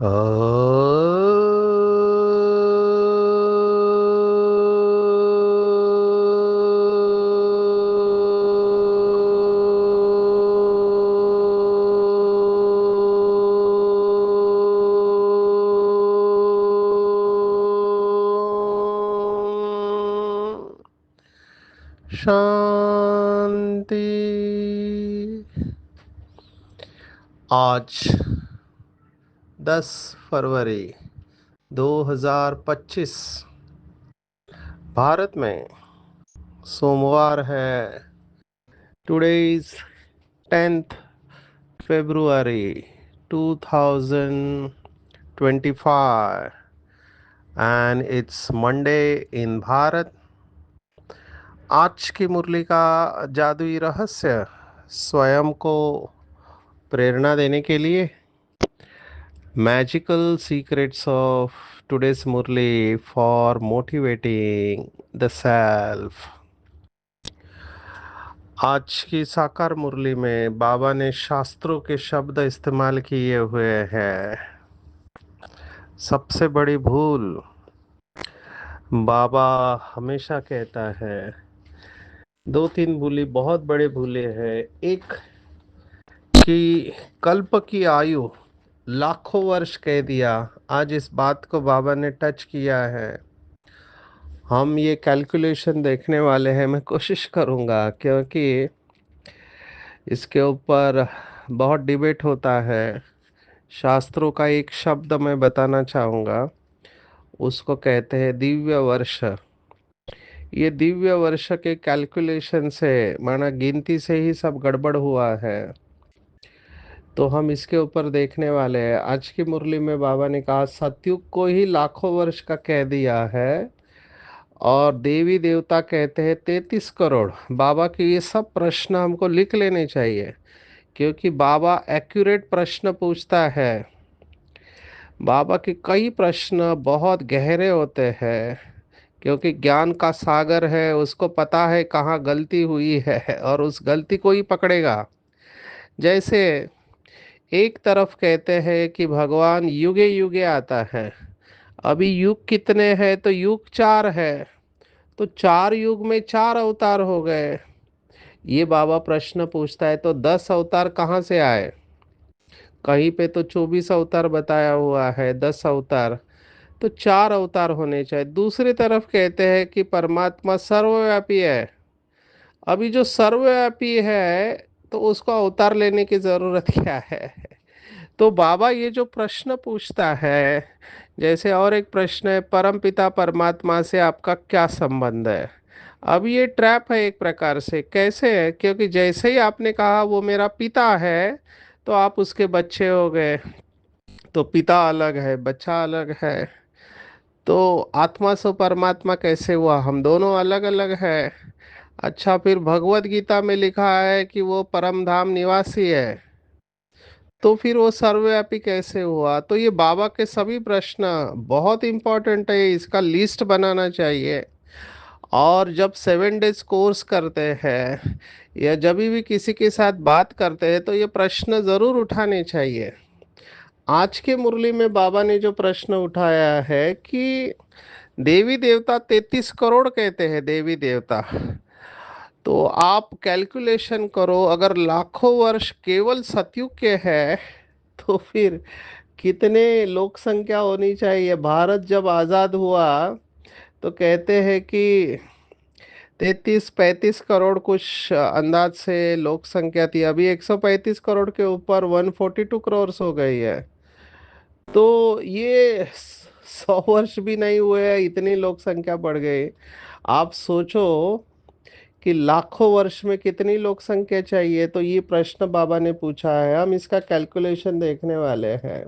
शांति। आज 10 फरवरी 2025 भारत में सोमवार है। Today is 10th February 2025 and it's Monday in Bharat. आज की मुरली का जादुई रहस्य स्वयं को प्रेरणा देने के लिए magical secrets of today's Murli for motivating the self. आज की साकार मुरली में बाबा ने शास्त्रों के शब्द इस्तेमाल किए हुए हैं। सबसे बड़ी भूल बाबा हमेशा कहता है, दो तीन भूली बहुत बड़े भूले हैं। एक कि कल्प की आयु लाखों वर्ष कह दिया। आज इस बात को बाबा ने टच किया है। हम ये कैलकुलेशन देखने वाले हैं। मैं कोशिश करूँगा क्योंकि इसके ऊपर बहुत डिबेट होता है। शास्त्रों का एक शब्द मैं बताना चाहूँगा, उसको कहते हैं दिव्य वर्ष। ये दिव्य वर्ष के कैलकुलेशन से माना गिनती से ही सब गड़बड़ हुआ है। तो हम इसके ऊपर देखने वाले हैं। आज की मुरली में बाबा ने कहा सतयुग को ही लाखों वर्ष का कह दिया है और देवी देवता कहते हैं 33 करोड़। बाबा के ये सब प्रश्न हमको लिख लेने चाहिए क्योंकि बाबा एक्यूरेट प्रश्न पूछता है। बाबा के कई प्रश्न बहुत गहरे होते हैं क्योंकि ज्ञान का सागर है। उसको पता है कहाँ गलती हुई है और उस गलती को ही पकड़ेगा। जैसे एक तरफ कहते हैं कि भगवान युगे युगे आता है। अभी युग कितने हैं? तो युग 4 है। तो 4 युग में 4 अवतार हो गए। ये बाबा प्रश्न पूछता है तो 10 अवतार कहाँ से आए? कहीं पे तो 24 अवतार बताया हुआ है, 10 अवतार। तो 4 अवतार होने चाहिए। दूसरी तरफ कहते हैं कि परमात्मा सर्वव्यापी है। अभी जो सर्वव्यापी है तो उसको अवतार लेने की जरूरत क्या है? तो बाबा ये जो प्रश्न पूछता है, जैसे और एक प्रश्न है परम पिता परमात्मा से आपका क्या संबंध है। अब ये ट्रैप है एक प्रकार से। कैसे है? क्योंकि जैसे ही आपने कहा वो मेरा पिता है तो आप उसके बच्चे हो गए। तो पिता अलग है, बच्चा अलग है। तो आत्मा से परमात्मा कैसे हुआ? हम दोनों अलग अलग है। अच्छा, फिर भगवत गीता में लिखा है कि वो परम धाम निवासी है। तो फिर वो सर्वव्यापी कैसे हुआ? तो ये बाबा के सभी प्रश्न बहुत इंपॉर्टेंट है। इसका लिस्ट बनाना चाहिए। और जब 7 डेज कोर्स करते हैं या जब भी किसी के साथ बात करते हैं तो ये प्रश्न ज़रूर उठाने चाहिए। आज के मुरली में बाबा ने जो प्रश्न उठाया है कि देवी देवता 33 करोड़ कहते हैं देवी देवता। तो आप कैलकुलेशन करो, अगर लाखों वर्ष केवल सतयुग के हैं तो फिर कितने लोक संख्या होनी चाहिए? भारत जब आज़ाद हुआ तो कहते हैं कि 33-35 करोड़ कुछ अंदाज से लोक संख्या थी। अभी 135 करोड़ के ऊपर 142 करोड़ हो गई है। तो ये 100 वर्ष भी नहीं हुए हैं, इतनी लोक संख्या बढ़ गई। आप सोचो कि लाखों वर्ष में कितनी लोक संख्या चाहिए। तो ये प्रश्न बाबा ने पूछा है, हम इसका कैलकुलेशन देखने वाले हैं।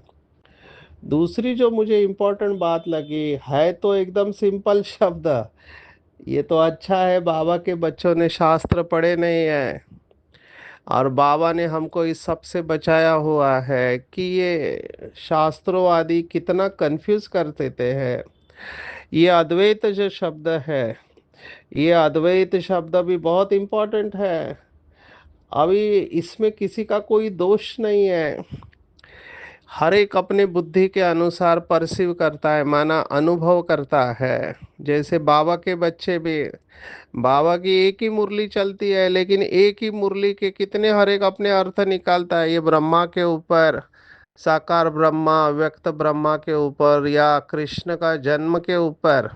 दूसरी जो मुझे इम्पोर्टेंट बात लगी है तो एकदम सिंपल शब्द। ये तो अच्छा है बाबा के बच्चों ने शास्त्र पढ़े नहीं है और बाबा ने हमको इस सब से बचाया हुआ है कि ये शास्त्रों आदि कितना कंफ्यूज कर देते हैं। ये अद्वैत जो शब्द है, ये अद्वैत शब्द भी बहुत इम्पोर्टेंट है। अभी इसमें किसी का कोई दोष नहीं है। हर एक अपनी बुद्धि के अनुसार परसीव करता है, माना अनुभव करता है। जैसे बाबा के बच्चे भी, बाबा की एक ही मुरली चलती है, लेकिन एक ही मुरली के कितने हर एक अपने अर्थ निकालता है। ये ब्रह्मा के ऊपर, साकार ब्रह्मा, व्यक्त ब्रह्मा के ऊपर, या कृष्ण का जन्म के ऊपर,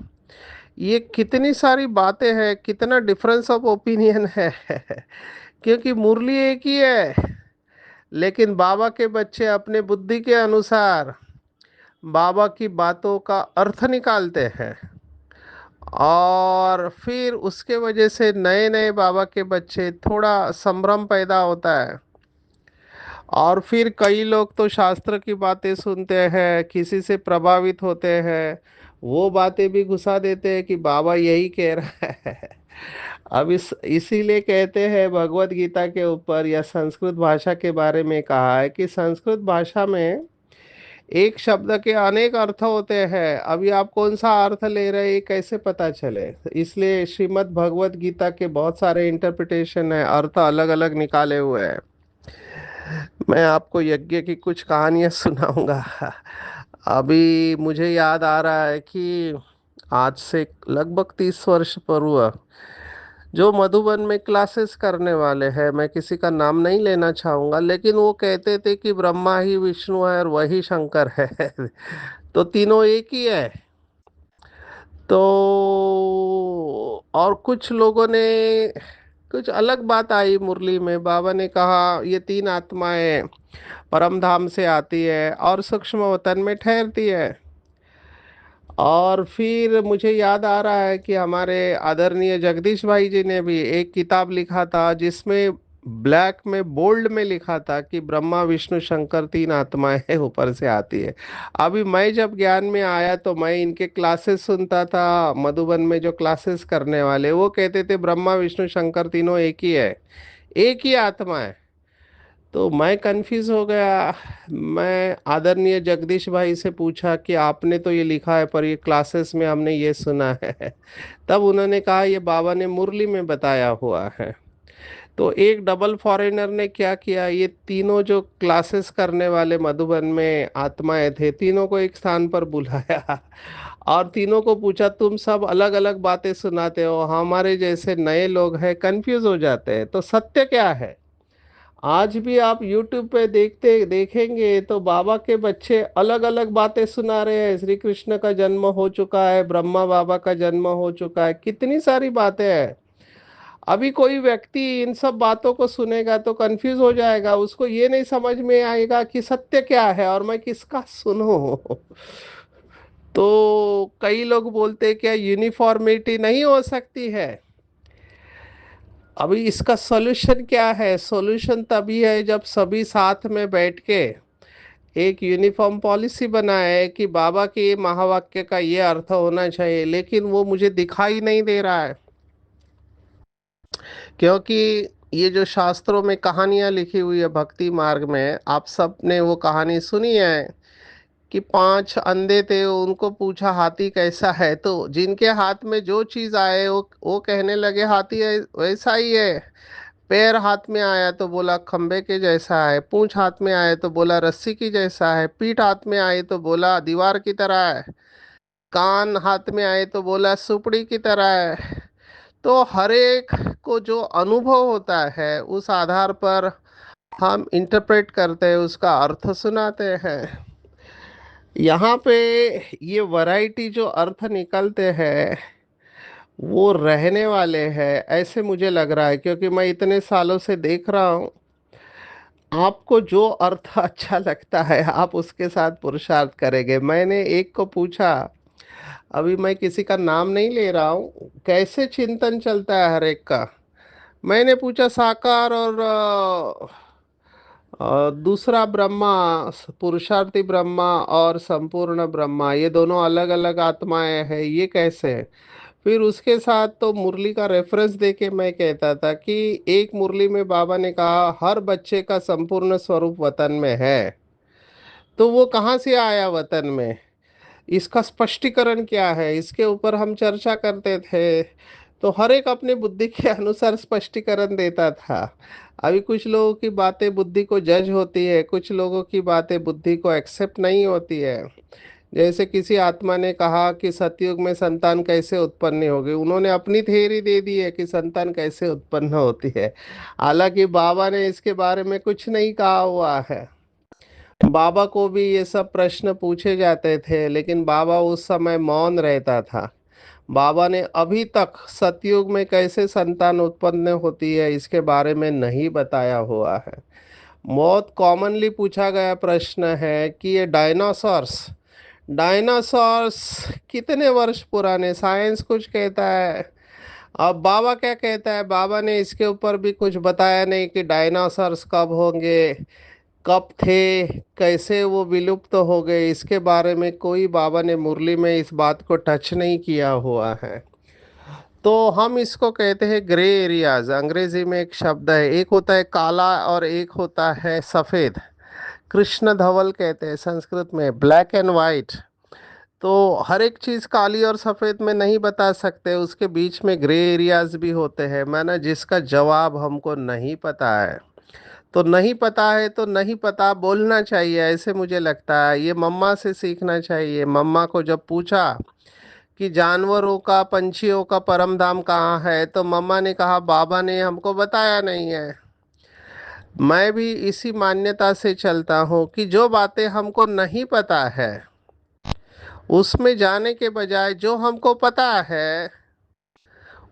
ये कितनी सारी बातें हैं, कितना डिफरेंस ऑफ ओपिनियन है। क्योंकि मुरली एक ही है, लेकिन बाबा के बच्चे अपने बुद्धि के अनुसार बाबा की बातों का अर्थ निकालते हैं, और फिर उसके वजह से नए नए बाबा के बच्चे थोड़ा संभ्रम पैदा होता है। और फिर कई लोग तो शास्त्र की बातें सुनते हैं, किसी से प्रभावित होते हैं, वो बातें भी घुसा देते हैं कि बाबा यही कह रहा है। अब इसीलिए कहते हैं भगवत गीता के ऊपर या संस्कृत भाषा के बारे में कहा है कि संस्कृत भाषा में एक शब्द के अनेक अर्थ होते हैं। अभी आप कौन सा अर्थ ले रहे हैं ये कैसे पता चले? इसलिए श्रीमद् भगवत गीता के बहुत सारे इंटरप्रिटेशन है, अर्थ अलग अलग निकाले हुए हैं। मैं आपको यज्ञ की कुछ कहानियां सुनाऊंगा। अभी मुझे याद आ रहा है कि आज से लगभग 30 वर्ष पूर्व जो मधुबन में क्लासेस करने वाले हैं, मैं किसी का नाम नहीं लेना चाहूंगा, लेकिन वो कहते थे कि ब्रह्मा ही विष्णु है और वही शंकर है। तो तीनों एक ही है। तो और कुछ लोगों ने कुछ अलग बात आई मुरली में। बाबा ने कहा ये तीन आत्माएं परम धाम से आती है और सूक्ष्म वतन में ठहरती है। और फिर मुझे याद आ रहा है कि हमारे आदरणीय जगदीश भाई जी ने भी एक किताब लिखा था जिसमें ब्लैक में बोल्ड में लिखा था कि ब्रह्मा विष्णु शंकर तीन आत्माएं ऊपर से आती है। अभी मैं जब ज्ञान में आया तो मैं इनके क्लासेस सुनता था। मधुबन में जो क्लासेस करने वाले वो कहते थे ब्रह्मा विष्णु शंकर तीनों एक ही है, एक ही आत्मा है। तो मैं कंफ्यूज हो गया। मैं आदरणीय जगदीश भाई से पूछा कि आपने तो ये लिखा है पर ये क्लासेस में हमने ये सुना है। तब उन्होंने कहा ये बाबा ने मुरली में बताया हुआ है। तो एक डबल फॉरेनर ने क्या किया, ये तीनों जो क्लासेस करने वाले मधुबन में आत्माएं थे, तीनों को एक स्थान पर बुलाया और तीनों को पूछा तुम सब अलग अलग बातें सुनाते हो, हमारे जैसे नए लोग हैं कंफ्यूज हो जाते हैं, तो सत्य क्या है? आज भी आप YouTube पे देखते देखेंगे तो बाबा के बच्चे अलग अलग बातें सुना रहे हैं। श्री कृष्ण का जन्म हो चुका है, ब्रह्मा बाबा का जन्म हो चुका है, कितनी सारी बातें हैं। अभी कोई व्यक्ति इन सब बातों को सुनेगा तो कंफ्यूज हो जाएगा, उसको ये नहीं समझ में आएगा कि सत्य क्या है और मैं किसका सुनूं। तो कई लोग बोलते हैं क्या यूनिफॉर्मिटी नहीं हो सकती है? अभी इसका सॉल्यूशन क्या है? सॉल्यूशन तभी है जब सभी साथ में बैठ के एक यूनिफॉर्म पॉलिसी बनाए कि बाबा के महावाक्य का ये अर्थ होना चाहिए, लेकिन वो मुझे दिखाई नहीं दे रहा है। क्योंकि ये जो शास्त्रों में कहानियां लिखी हुई है भक्ति मार्ग में, आप सब ने वो कहानी सुनी है कि पांच अंधे थे, उनको पूछा हाथी कैसा है, तो जिनके हाथ में जो चीज आए वो कहने लगे हाथी वैसा ही है। पैर हाथ में आया तो बोला खंबे के जैसा है, पूंछ हाथ में आए तो बोला रस्सी की जैसा है, पीठ हाथ में आए तो बोला दीवार की तरह है, कान हाथ में आए तो बोला सुपड़ी की तरह है। तो हर एक को जो अनुभव होता है उस आधार पर हम इंटरप्रेट करते हैं, उसका अर्थ सुनाते हैं। यहाँ पे ये वैरायटी जो अर्थ निकलते हैं वो रहने वाले हैं, ऐसे मुझे लग रहा है। क्योंकि मैं इतने सालों से देख रहा हूँ, आपको जो अर्थ अच्छा लगता है आप उसके साथ पुरुषार्थ करेंगे। मैंने एक को पूछा, अभी मैं किसी का नाम नहीं ले रहा हूँ, कैसे चिंतन चलता है हर एक का। मैंने पूछा साकार और दूसरा ब्रह्मा, पुरुषार्थी ब्रह्मा और संपूर्ण ब्रह्मा, ये दोनों अलग अलग आत्माएं हैं, ये कैसे है? फिर उसके साथ तो मुरली का रेफरेंस देके मैं कहता था कि एक मुरली में बाबा ने कहा हर बच्चे का संपूर्ण स्वरूप वतन में है। तो वो कहाँ से आया वतन में? इसका स्पष्टीकरण क्या है, इसके ऊपर हम चर्चा करते थे। तो हर एक अपनी बुद्धि के अनुसार स्पष्टीकरण देता था। अभी कुछ लोगों की बातें बुद्धि को जज होती है, कुछ लोगों की बातें बुद्धि को एक्सेप्ट नहीं होती है। जैसे किसी आत्मा ने कहा कि सतयुग में संतान कैसे उत्पन्न होगी, उन्होंने अपनी थ्योरी दे दी है कि संतान कैसे उत्पन्न होती है। हालांकि बाबा ने इसके बारे में कुछ नहीं कहा हुआ है। बाबा को भी ये सब प्रश्न पूछे जाते थे, लेकिन बाबा उस समय मौन रहता था। बाबा ने अभी तक सतयुग में कैसे संतान उत्पन्न होती है इसके बारे में नहीं बताया हुआ है। बहुत कॉमनली पूछा गया प्रश्न है कि ये डायनासोर्स डायनासोर्स कितने वर्ष पुराने, साइंस कुछ कहता है। अब बाबा क्या कहता है, बाबा ने इसके ऊपर भी कुछ बताया नहीं कि डायनासोर्स कब होंगे, कब थे, कैसे वो विलुप्त हो गए, इसके बारे में कोई बाबा ने मुरली में इस बात को टच नहीं किया हुआ है। तो हम इसको कहते हैं ग्रे एरियाज। अंग्रेजी में एक शब्द है, एक होता है काला और एक होता है सफ़ेद। कृष्ण धवल कहते हैं संस्कृत में, ब्लैक एंड वाइट। तो हर एक चीज़ काली और सफ़ेद में नहीं बता सकते, उसके बीच में ग्रे एरियाज भी होते हैं, माना जिसका जवाब हमको नहीं पता है। तो नहीं पता है तो नहीं पता बोलना चाहिए, ऐसे मुझे लगता है। ये मम्मा से सीखना चाहिए। मम्मा को जब पूछा कि जानवरों का, पंछियों का परम धाम कहाँ है, तो मम्मा ने कहा बाबा ने हमको बताया नहीं है। मैं भी इसी मान्यता से चलता हूँ कि जो बातें हमको नहीं पता है उसमें जाने के बजाय जो हमको पता है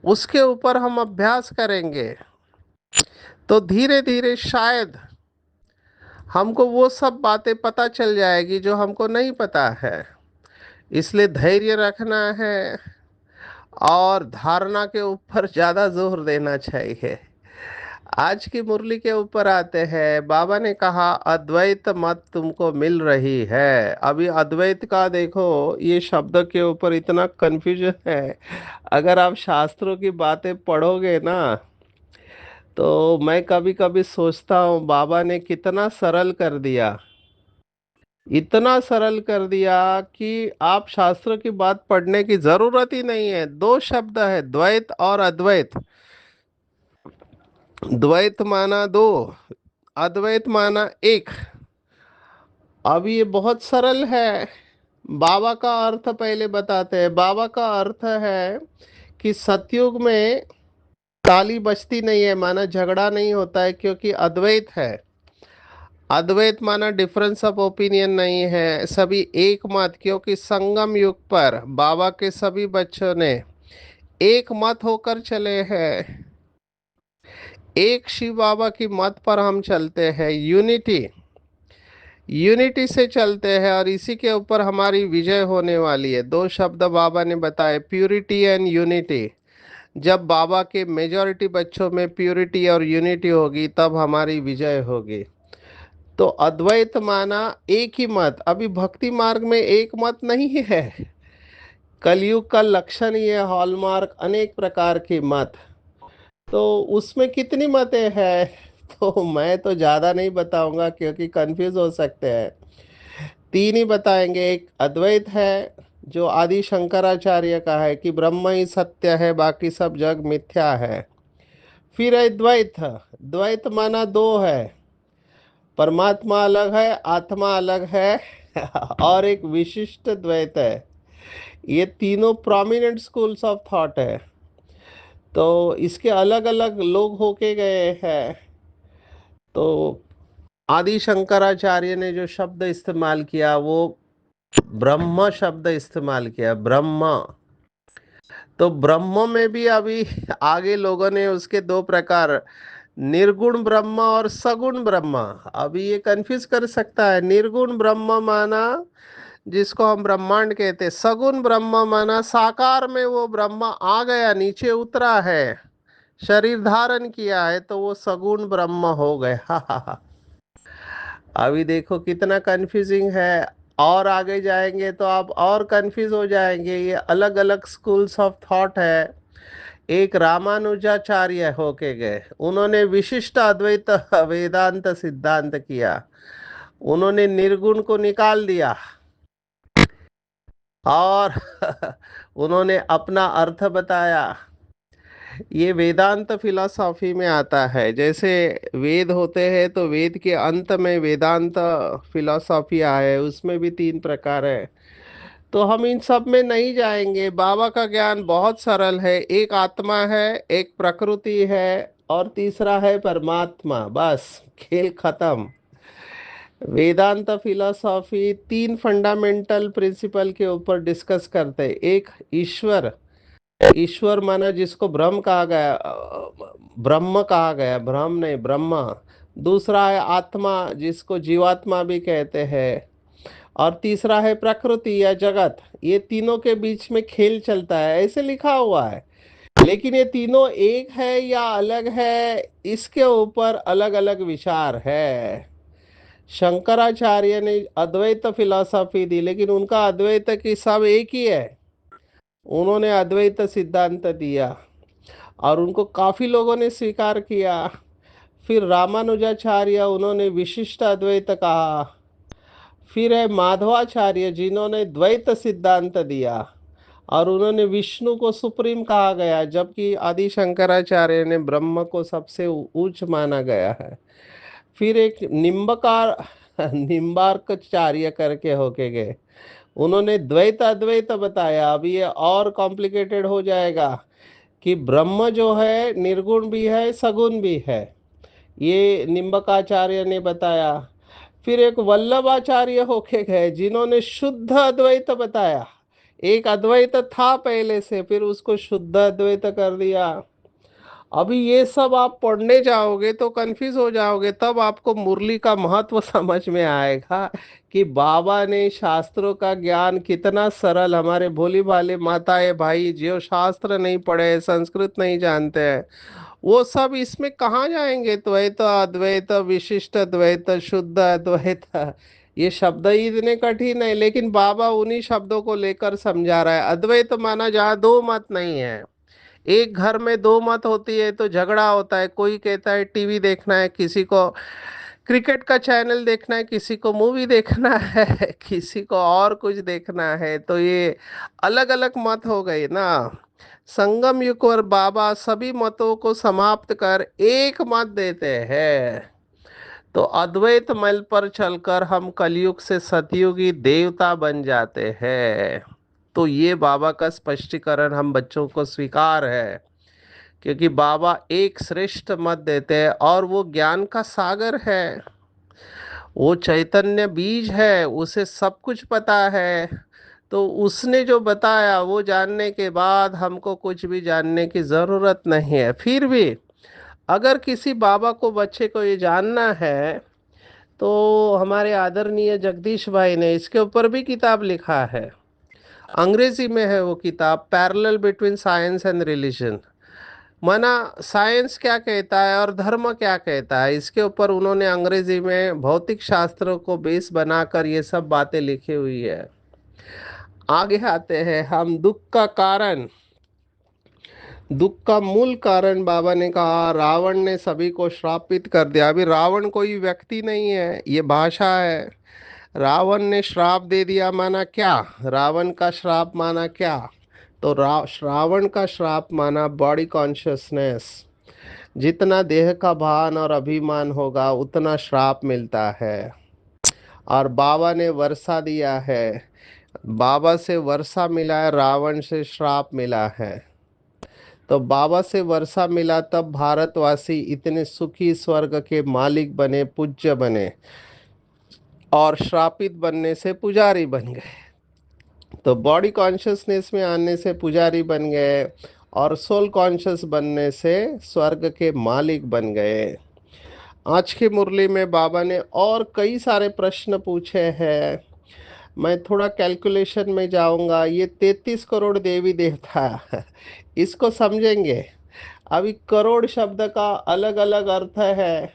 उसके ऊपर हम अभ्यास करेंगे, तो धीरे धीरे शायद हमको वो सब बातें पता चल जाएगी जो हमको नहीं पता है। इसलिए धैर्य रखना है और धारणा के ऊपर ज़्यादा जोर देना चाहिए। आज की मुरली के ऊपर आते हैं। बाबा ने कहा अद्वैत मत तुमको मिल रही है। अभी अद्वैत का देखो, ये शब्द के ऊपर इतना कंफ्यूजन है। अगर आप शास्त्रों की बातें पढ़ोगे ना, तो मैं कभी कभी सोचता हूँ बाबा ने कितना सरल कर दिया, इतना सरल कर दिया कि आप शास्त्र की बात पढ़ने की जरूरत ही नहीं है। दो शब्द है, द्वैत और अद्वैत। द्वैत माना दो, अद्वैत माना एक। अब ये बहुत सरल है। बाबा का अर्थ पहले बताते हैं। बाबा का अर्थ है कि सतयुग में ताली बजती नहीं है, माना झगड़ा नहीं होता है, क्योंकि अद्वैत है। अद्वैत माना डिफरेंस ऑफ ओपिनियन नहीं है, सभी एक मत। क्योंकि संगम युग पर बाबा के सभी बच्चों ने एक मत होकर चले हैं। एक शिव बाबा की मत पर हम चलते हैं, यूनिटी। यूनिटी से चलते हैं और इसी के ऊपर हमारी विजय होने वाली है। दो शब्द बाबा ने बताए, प्यूरिटी एंड यूनिटी। जब बाबा के मेजॉरिटी बच्चों में प्यूरिटी और यूनिटी होगी तब हमारी विजय होगी। तो अद्वैत माना एक ही मत। अभी भक्ति मार्ग में एक मत नहीं है। कलयुग का लक्षण ये हॉलमार्क अनेक प्रकार की मत। तो उसमें कितनी मतें हैं तो मैं तो ज़्यादा नहीं बताऊंगा क्योंकि कंफ्यूज हो सकते हैं। तीन ही बताएंगे। एक अद्वैत है जो आदि शंकराचार्य का है कि ब्रह्म ही सत्य है, बाकी सब जग मिथ्या है। फिर है द्वैत। द्वैत माना दो है, परमात्मा अलग है, आत्मा अलग है और एक विशिष्ट द्वैत है। ये तीनों प्रोमिनेंट स्कूल्स ऑफ थॉट है। तो इसके अलग अलग लोग होके गए हैं। तो आदि शंकराचार्य ने जो शब्द इस्तेमाल किया वो ब्रह्म शब्द इस्तेमाल किया, ब्रह्म। तो ब्रह्म में भी अभी आगे लोगों ने उसके दो प्रकार, निर्गुण ब्रह्म और सगुण ब्रह्म। अभी ये कंफ्यूज कर सकता है। निर्गुण ब्रह्म माना जिसको हम ब्रह्मांड कहते हैं, सगुण ब्रह्म माना साकार में वो ब्रह्म आ गया, नीचे उतरा है, शरीर धारण किया है, तो वो सगुण ब्रह्म हो गया अभी देखो कितना कंफ्यूजिंग है। और आगे जाएंगे तो आप और कंफ्यूज हो जाएंगे। ये अलग अलग स्कूल्स ऑफ थॉट है। एक रामानुजाचार्य होके गए, उन्होंने विशिष्ट अद्वैत वेदांत सिद्धांत किया। उन्होंने निर्गुण को निकाल दिया और उन्होंने अपना अर्थ बताया। ये वेदांत फिलॉसफी में आता है। जैसे वेद होते हैं तो वेद के अंत में वेदांत फिलॉसफी है, उसमें भी तीन प्रकार है। तो हम इन सब में नहीं जाएंगे। बाबा का ज्ञान बहुत सरल है, एक आत्मा है, एक प्रकृति है, और तीसरा है परमात्मा। बस खेल खत्म। वेदांत फिलॉसफी तीन फंडामेंटल प्रिंसिपल के ऊपर डिस्कस करते हैं। एक ईश्वर, ईश्वर माना जिसको ब्रह्म कहा गया, ब्रह्म कहा गया, ब्रह्म नहीं ब्रह्मा। दूसरा है आत्मा, जिसको जीवात्मा भी कहते हैं। और तीसरा है प्रकृति या जगत। ये तीनों के बीच में खेल चलता है, ऐसे लिखा हुआ है। लेकिन ये तीनों एक है या अलग है, इसके ऊपर अलग अलग विचार है। शंकराचार्य ने अद्वैत फिलॉसफी दी, लेकिन उनका अद्वैत की सब एक ही है। उन्होंने अद्वैत सिद्धांत दिया और उनको काफी लोगों ने स्वीकार किया। फिर रामानुजाचार्य, उन्होंने विशिष्ट अद्वैत कहा। फिर है माधवाचार्य, जिन्होंने द्वैत सिद्धांत दिया और उन्होंने विष्णु को सुप्रीम कहा गया, जबकि आदि शंकराचार्य ने ब्रह्म को सबसे उच्च माना गया है। फिर एक निम्बकार निम्बार्काचार्य करके होके गए, उन्होंने द्वैत अद्वैत बताया। अब ये और कॉम्प्लिकेटेड हो जाएगा कि ब्रह्म जो है निर्गुण भी है सगुण भी है, ये निम्बकाचार्य ने बताया। फिर एक वल्लभाचार्य होके गए, जिन्होंने शुद्ध अद्वैत बताया। एक अद्वैत था पहले से, फिर उसको शुद्ध अद्वैत कर दिया। अभी ये सब आप पढ़ने जाओगे तो कंफ्यूज हो जाओगे, तब आपको मुरली का महत्व समझ में आएगा कि बाबा ने शास्त्रों का ज्ञान कितना सरल, हमारे भोली भाले माताएं भाई जो शास्त्र नहीं पढ़े, संस्कृत नहीं जानते हैं, वो सब इसमें कहाँ जाएंगे। द्वैत अद्वैत विशिष्ट अद्वैत शुद्ध अद्वैत, ये शब्द ही इतने कठिन है, लेकिन बाबा उन्हीं शब्दों को लेकर समझा रहा है। अद्वैत माना जहाँ दो मत नहीं है। एक घर में दो मत होती है तो झगड़ा होता है। कोई कहता है टीवी देखना है, किसी को क्रिकेट का चैनल देखना है, किसी को मूवी देखना है किसी को और कुछ देखना है। तो ये अलग अलग मत हो गए ना। संगम युग और बाबा सभी मतों को समाप्त कर एक मत देते हैं। तो अद्वैत मल पर चलकर हम कलयुग से सतयुगी देवता बन जाते हैं। तो ये बाबा का स्पष्टीकरण हम बच्चों को स्वीकार है, क्योंकि बाबा एक श्रेष्ठ मत देते हैं और वो ज्ञान का सागर है। वो चैतन्य बीज है, उसे सब कुछ पता है। तो उसने जो बताया वो जानने के बाद हमको कुछ भी जानने की ज़रूरत नहीं है। फिर भी अगर किसी बाबा को, बच्चे को ये जानना है, तो हमारे आदरणीय जगदीश भाई ने इसके ऊपर भी किताब लिखा है। अंग्रेजी में है वो किताब, parallel between science and religion. माना साइंस क्या कहता है और धर्म क्या कहता है, इसके ऊपर उन्होंने अंग्रेजी में भौतिक शास्त्रों को बेस बनाकर ये सब बातें लिखी हुई है। आगे आते हैं हम दुख का कारण। दुख का मूल कारण बाबा ने कहा, रावण ने सभी को श्रापित कर दिया। अभी रावण कोई व्यक्ति नहीं है, ये भाषा है। रावण ने श्राप दे दिया माना क्या, रावण का श्राप माना क्या, तो रावण का श्राप माना बॉडी कॉन्शियसनेस। जितना देह का भान और अभिमान होगा उतना श्राप मिलता है। और बाबा ने वर्षा दिया है, बाबा से वर्षा मिला है, रावण से श्राप मिला है। तो बाबा से वर्षा मिला तब भारतवासी इतने सुखी स्वर्ग के मालिक बने, पूज्य बने, और श्रापित बनने से पुजारी बन गए। तो बॉडी कॉन्शियसनेस में आने से पुजारी बन गए और सोल कॉन्शियस बनने से स्वर्ग के मालिक बन गए। आज की मुरली में बाबा ने और कई सारे प्रश्न पूछे हैं। मैं थोड़ा कैलकुलेशन में जाऊंगा। ये 33 करोड़ देवी देवता इसको समझेंगे। अभी करोड़ शब्द का अलग अलग अर्थ है।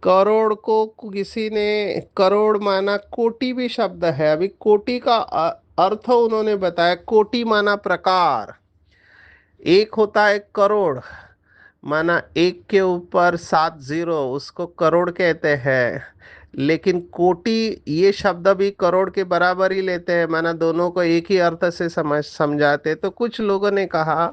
करोड़ को किसी ने करोड़ माना कोटि भी शब्द है। अभी कोटि का अर्थ उन्होंने बताया, कोटि माना प्रकार। एक होता है करोड़, माना एक के ऊपर 7 जीरो, उसको करोड़ कहते हैं। लेकिन कोटि ये शब्द भी करोड़ के बराबर ही लेते हैं, माना दोनों को एक ही अर्थ से समझाते। तो कुछ लोगों ने कहा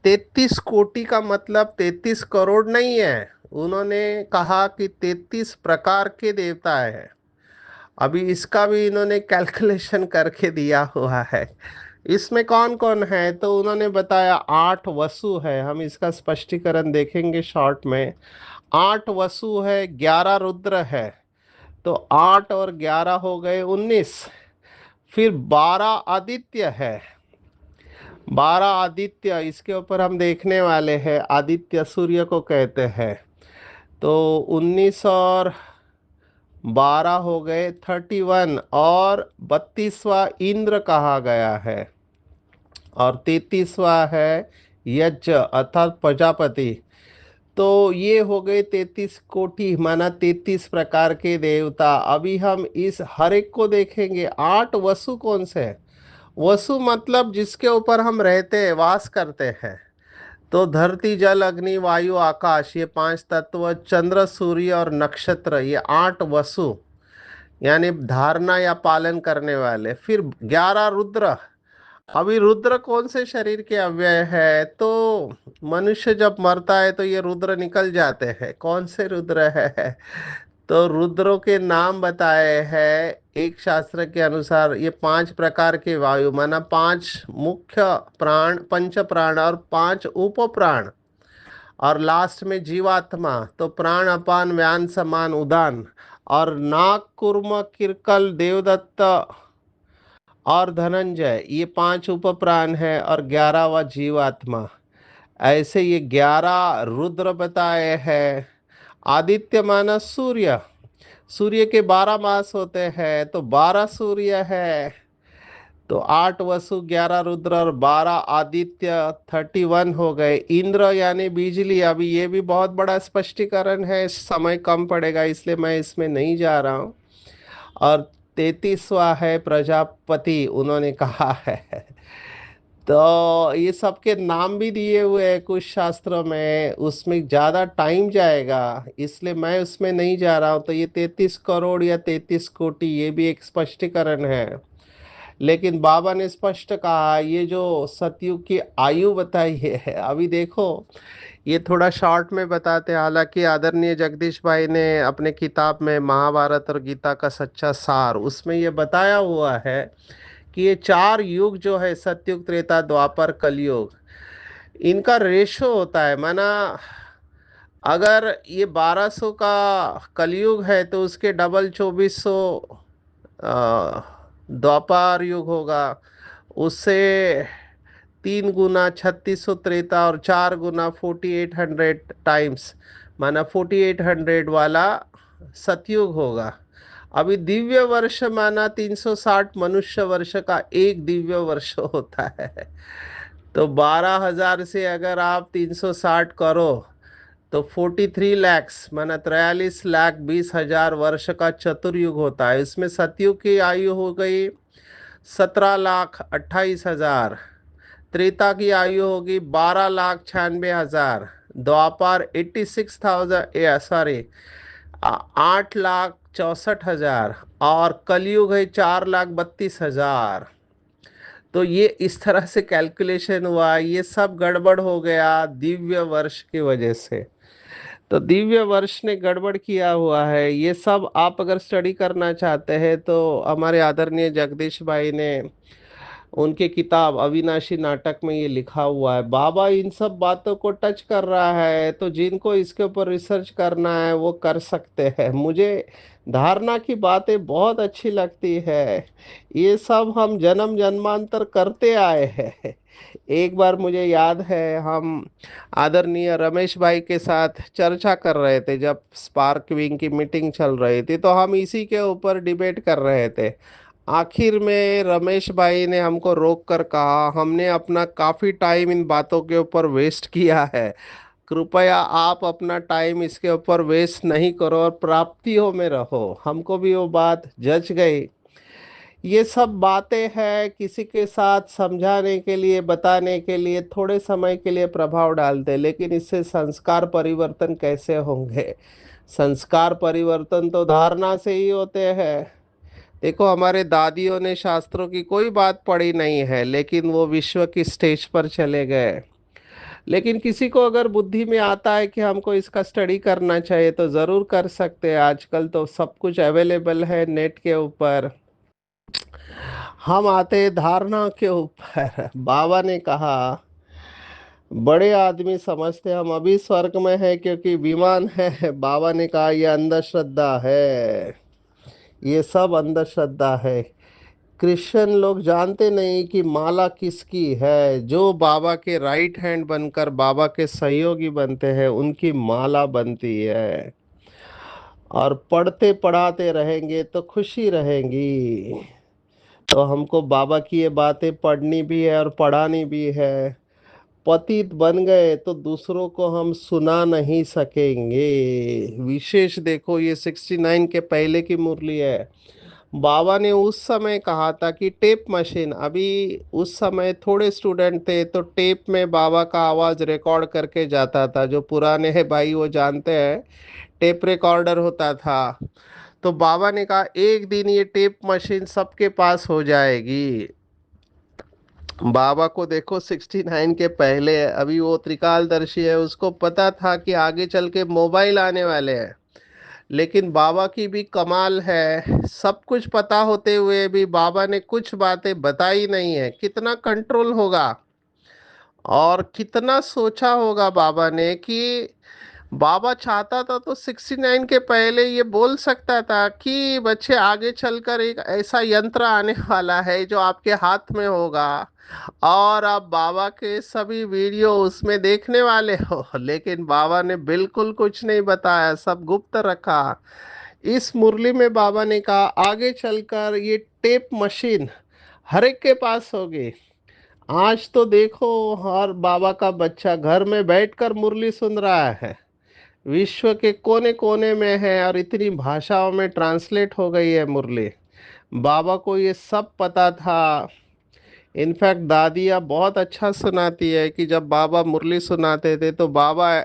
33 कोटि का मतलब 33 करोड़ नहीं है। उन्होंने कहा कि 33 प्रकार के देवता है। अभी इसका भी इन्होंने कैलकुलेशन करके दिया हुआ है। इसमें कौन कौन है तो उन्होंने बताया 8 वसु है। हम इसका स्पष्टीकरण देखेंगे शॉर्ट में। 8 वसु है, 11 रुद्र है। तो 8 और 11 हो गए 19। फिर 12 आदित्य है। 12 आदित्य, इसके ऊपर हम देखने वाले हैं। आदित्य सूर्य को कहते हैं। तो 19 और 12 हो गए 31, और 32वां इंद्र कहा गया है, और 33वां है यज्ञ अर्थात प्रजापति। तो ये हो गए 33 कोटि, माना 33 प्रकार के देवता। अभी हम इस हर एक को देखेंगे। 8 वसु कौन से हैं? वसु मतलब जिसके ऊपर हम रहते हैं, वास करते हैं। तो धरती, जल, अग्नि, वायु, आकाश, ये 5 तत्व, चंद्र, सूर्य और नक्षत्र, ये 8 वसु, यानी धारणा या पालन करने वाले। फिर 11 रुद्र। अभी रुद्र कौन से शरीर के अव्यय है? तो मनुष्य जब मरता है तो ये रुद्र निकल जाते हैं। कौन से रुद्र है? तो रुद्रों के नाम बताए हैं एक शास्त्र के अनुसार। ये 5 प्रकार के वायु, माना 5 मुख्य प्राण, पंच प्राण और 5 उप प्राण, और लास्ट में जीवात्मा। तो प्राण, अपान, व्यान, समान, उदान, और नाग, कुर्म, किरकल, देवदत्त और धनंजय, ये 5 उप प्राण है, और 11वां जीवात्मा। ऐसे ये 11 रुद्र बताए हैं। आदित्य माना सूर्य। सूर्य के 12 मास होते हैं, तो 12 सूर्य है। तो 8 वसु, 11 रुद्र और 12 आदित्य, 31 हो गए। इंद्र यानी बिजली। अभी ये भी बहुत बड़ा स्पष्टीकरण है, समय कम पड़ेगा इसलिए मैं इसमें नहीं जा रहा हूँ। और 33वां है प्रजापति, उन्होंने कहा है। तो ये सबके नाम भी दिए हुए हैं कुछ शास्त्रों में, उसमें ज़्यादा टाइम जाएगा इसलिए मैं उसमें नहीं जा रहा हूँ। तो ये 33 करोड़ या 33 कोटि, ये भी एक स्पष्टीकरण है। लेकिन बाबा ने स्पष्ट कहा, ये जो सतयुग की आयु बताई है, अभी देखो, ये थोड़ा शॉर्ट में बताते हैं। हालांकि आदरणीय जगदीश भाई ने अपने किताब में महाभारत और गीता का सच्चा सार, उसमें ये बताया हुआ है कि ये 4 युग जो है, सतयुग, त्रेता, द्वापर, कलयुग, इनका रेशो होता है। माना अगर ये 1200 का कलयुग है तो उसके डबल 2400 द्वापर युग होगा। उससे 3 गुना 3600 त्रेता, और 4 गुना 4800 टाइम्स, माना 4800 वाला सतयुग होगा। अभी दिव्य वर्ष माना 360 मनुष्य वर्ष का एक दिव्य वर्ष होता है। तो 12,000 से अगर आप 360 करो तो 43 लैक्स, माना 43,20,000 वर्ष का चतुर्युग होता है। इसमें सतयुग की आयु हो गई 17,28,000। त्रेता की आयु होगी 12,96,000। द्वापर 86,000, सॉरी 8,64,000। और कलयुग है 4,32,000। तो ये इस तरह से कैलकुलेशन हुआ। ये सब गड़बड़ हो गया दिव्य वर्ष की वजह से। तो दिव्य वर्ष ने गड़बड़ किया हुआ है। ये सब आप अगर स्टडी करना चाहते हैं तो हमारे आदरणीय जगदीश भाई ने उनके किताब अविनाशी नाटक में ये लिखा हुआ है। बाबा इन सब बातों को टच कर रहा है, तो जिनको इसके ऊपर रिसर्च करना है वो कर सकते हैं। मुझे धारणा की बातें बहुत अच्छी लगती है। ये सब हम जन्म जन्मांतर करते आए हैं। एक बार मुझे याद है, हम आदरणीय रमेश भाई के साथ चर्चा कर रहे थे जब स्पार्क विंग की मीटिंग चल रही थी, तो हम इसी के ऊपर डिबेट कर रहे थे। आखिर में रमेश भाई ने हमको रोक कर कहा, हमने अपना काफ़ी टाइम इन बातों के ऊपर वेस्ट किया है, कृपया आप अपना टाइम इसके ऊपर वेस्ट नहीं करो और प्राप्तियों में रहो। हमको भी वो बात जच गई। ये सब बातें हैं, किसी के साथ समझाने के लिए, बताने के लिए थोड़े समय के लिए प्रभाव डालते, लेकिन इससे संस्कार परिवर्तन कैसे होंगे? संस्कार परिवर्तन तो धारणा से ही होते हैं। देखो, हमारे दादियों ने शास्त्रों की कोई बात पढ़ी नहीं है, लेकिन वो विश्व की स्टेज पर चले गए। लेकिन किसी को अगर बुद्धि में आता है कि हमको इसका स्टडी करना चाहिए तो जरूर कर सकते हैं। आजकल तो सब कुछ अवेलेबल है नेट के ऊपर। हम आते हैं धारणा के ऊपर। बाबा ने कहा, बड़े आदमी समझते हम अभी स्वर्ग में है क्योंकि विमान है। बाबा ने कहा यह अंधश्रद्धा है, ये सब अंधश्रद्धा है। क्रिश्चियन लोग जानते नहीं कि माला किसकी है। जो बाबा के राइट हैंड बनकर बाबा के सहयोगी बनते हैं उनकी माला बनती है। और पढ़ते पढ़ाते रहेंगे तो खुशी रहेंगी। तो हमको बाबा की ये बातें पढ़नी भी है और पढ़ानी भी है। पतित बन गए तो दूसरों को हम सुना नहीं सकेंगे। विशेष देखो, ये 69 के पहले की मुरली है। बाबा ने उस समय कहा था कि टेप मशीन, अभी उस समय थोड़े स्टूडेंट थे तो टेप में बाबा का आवाज रिकॉर्ड करके जाता था। जो पुराने हैं भाई वो जानते हैं, टेप रिकॉर्डर होता था। तो बाबा ने कहा एक दिन ये टेप मशीन सबके पास हो जाएगी। बाबा को देखो 69 के पहले है, अभी वो त्रिकालदर्शी है, उसको पता था कि आगे चल के मोबाइल आने वाले हैं। लेकिन बाबा की भी कमाल है, सब कुछ पता होते हुए भी बाबा ने कुछ बातें बताई नहीं है। कितना कंट्रोल होगा और कितना सोचा होगा बाबा ने कि बाबा चाहता था तो 69 के पहले ये बोल सकता था कि बच्चे आगे चलकर एक ऐसा यंत्र आने वाला है जो आपके हाथ में होगा और आप बाबा के सभी वीडियो उसमें देखने वाले हो। लेकिन बाबा ने बिल्कुल कुछ नहीं बताया, सब गुप्त रखा। इस मुरली में बाबा ने कहा आगे चलकर ये टेप मशीन हर एक के पास होगी। आज तो देखो, हर बाबा का बच्चा घर में बैठकर मुरली सुन रहा है। विश्व के कोने कोने में है और इतनी भाषाओं में ट्रांसलेट हो गई है मुरली। बाबा को ये सब पता था। इनफैक्ट दादियाँ बहुत अच्छा सुनाती है कि जब बाबा मुरली सुनाते थे तो बाबा,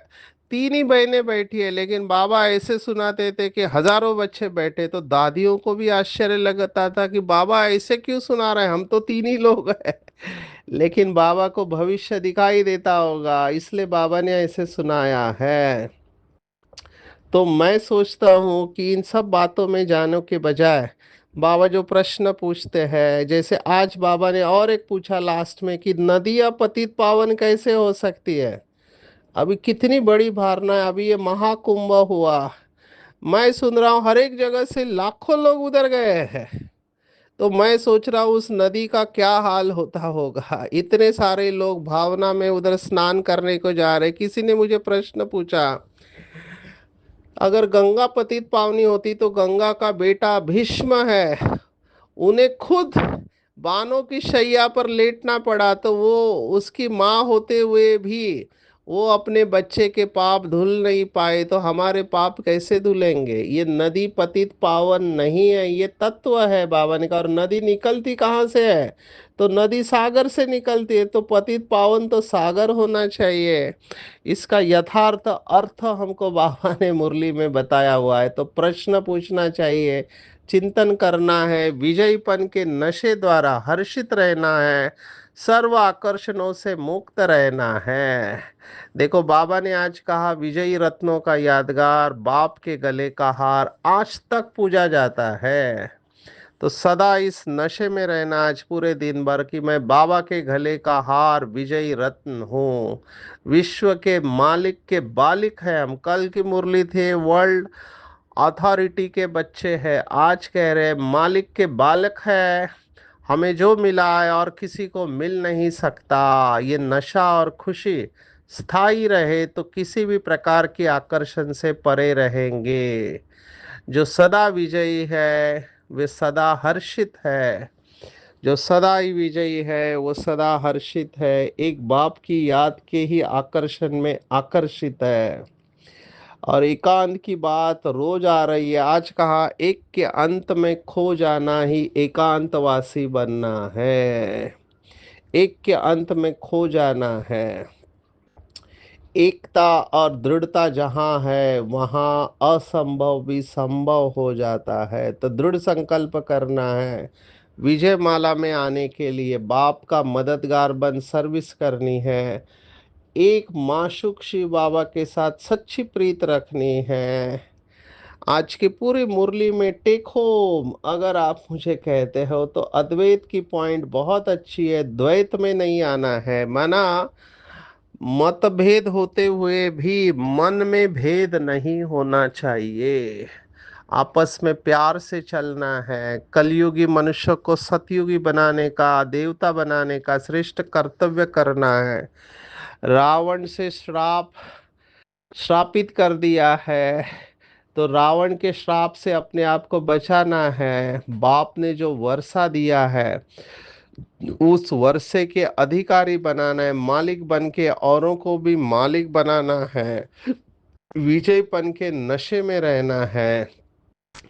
तीन ही बहनें बैठी है लेकिन बाबा ऐसे सुनाते थे कि हजारों बच्चे बैठे। तो दादियों को भी आश्चर्य लगता था कि बाबा ऐसे क्यों सुना रहे हैं, हम तो तीन ही लोग हैं। लेकिन बाबा को भविष्य दिखाई देता होगा इसलिए बाबा ने ऐसे सुनाया है। तो मैं सोचता हूँ कि इन सब बातों में जाने के बजाय बाबा जो प्रश्न पूछते हैं, जैसे आज बाबा ने और एक पूछा लास्ट में कि नदियाँ पतित पावन कैसे हो सकती है। अभी कितनी बड़ी धारणा है, अभी ये महाकुंभ हुआ, मैं सुन रहा हूँ हर एक जगह से लाखों लोग उधर गए हैं। तो मैं सोच रहा हूँ उस नदी का क्या हाल होता होगा। इतने सारे लोग भावना में उधर स्नान करने को जा रहे। किसी ने मुझे प्रश्न पूछा, अगर गंगा पतित पावनी होती तो गंगा का बेटा भीष्म है, उन्हें खुद बानों की शैया पर लेटना पड़ा तो वो उसकी माँ होते हुए भी वो अपने बच्चे के पाप धुल नहीं पाए, तो हमारे पाप कैसे धुलेंगे। ये नदी पतित पावन नहीं है, ये तत्व है। बाबा ने कहा और नदी निकलती कहाँ से है, तो नदी सागर से निकलती है, तो पतित पावन तो सागर होना चाहिए। इसका यथार्थ अर्थ हमको बाबा ने मुरली में बताया हुआ है। तो प्रश्न पूछना चाहिए, चिंतन करना है, विजयीपन के नशे द्वारा हर्षित रहना है, सर्व आकर्षणों से मुक्त रहना है। देखो बाबा ने आज कहा विजयी रत्नों का यादगार बाप के गले का हार आज तक पूजा जाता है। तो सदा इस नशे में रहना आज पूरे दिन भर कि मैं बाबा के गले का हार विजयी रत्न हूँ। विश्व के मालिक के बालिक है हम। कल की मुरली थे वर्ल्ड अथॉरिटी के बच्चे हैं, आज कह रहे मालिक के बालक है। हमें जो मिला है और किसी को मिल नहीं सकता। ये नशा और खुशी स्थायी रहे तो किसी भी प्रकार के आकर्षण से परे रहेंगे। जो सदा विजयी है वे सदा हर्षित है। जो सदा ही विजयी है वो सदा हर्षित है, एक बाप की याद के ही आकर्षण में आकर्षित है। और एकांत की बात रोज आ रही है। आज कहा एक के अंत में खो जाना ही एकांतवासी बनना है। एक के अंत में खो जाना है। एकता और दृढ़ता जहाँ है वहाँ असंभव भी संभव हो जाता है। तो दृढ़ संकल्प करना है, विजय माला में आने के लिए बाप का मददगार बन सर्विस करनी है। एक माशूक शिव बाबा के साथ सच्ची प्रीत रखनी है। आज की पूरी मुरली में टेक होम अगर आप मुझे कहते हो तो अद्वैत की पॉइंट बहुत अच्छी है, द्वैत में नहीं आना है। माना मतभेद होते हुए भी मन में भेद नहीं होना चाहिए, आपस में प्यार से चलना है। कलयुगी मनुष्य को सतयुगी बनाने का, देवता बनाने का श्रेष्ठ कर्तव्य करना है। रावण से श्रापित कर दिया है, तो रावण के श्राप से अपने आप को बचाना है। बाप ने जो वर्षा दिया है उस वर्षे के अधिकारी बनाना है, मालिक बन के औरों को भी मालिक बनाना है। विजयपन के नशे में रहना है।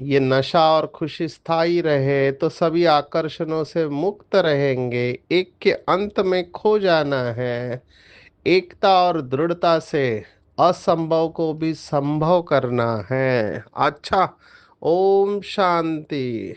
ये नशा और खुशी स्थायी रहे तो सभी आकर्षणों से मुक्त रहेंगे। एक के अंत में खो जाना है। एकता और दृढ़ता से असंभव को भी संभव करना है। अच्छा, ओम शांति।